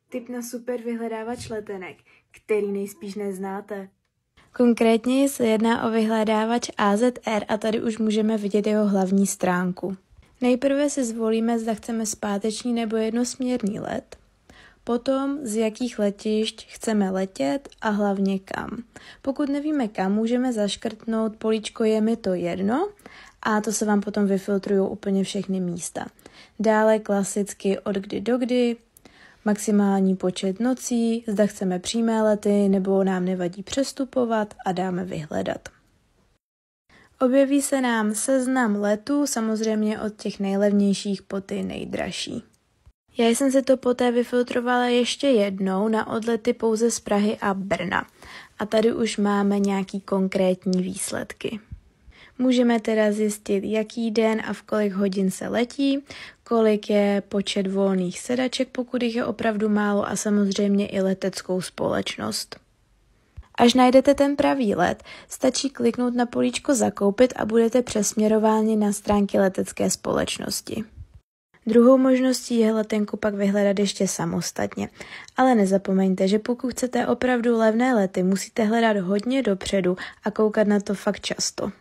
Tip na super vyhledávač letenek, který nejspíš neznáte. Konkrétně se jedná o vyhledávač AZR a tady už můžeme vidět jeho hlavní stránku. Nejprve si zvolíme, zda chceme zpáteční nebo jednosměrný let, potom z jakých letišť chceme letět a hlavně kam. Pokud nevíme kam, můžeme zaškrtnout políčko je mi to jedno a to se vám potom vyfiltrují úplně všechny místa. Dále klasicky od kdy do kdy, maximální počet nocí, zda chceme přímé lety nebo nám nevadí přestupovat a dáme vyhledat. Objeví se nám seznam letů, samozřejmě od těch nejlevnějších po ty nejdražší. Já jsem si to poté vyfiltrovala ještě jednou na odlety pouze z Prahy a Brna. A tady už máme nějaký konkrétní výsledky. Můžeme teda zjistit, jaký den a v kolik hodin se letí, kolik je počet volných sedaček, pokud jich je opravdu málo a samozřejmě i leteckou společnost. Až najdete ten pravý let, stačí kliknout na políčko zakoupit a budete přesměrováni na stránky letecké společnosti. Druhou možností je letenku pak vyhledat ještě samostatně, ale nezapomeňte, že pokud chcete opravdu levné lety, musíte hledat hodně dopředu a koukat na to fakt často.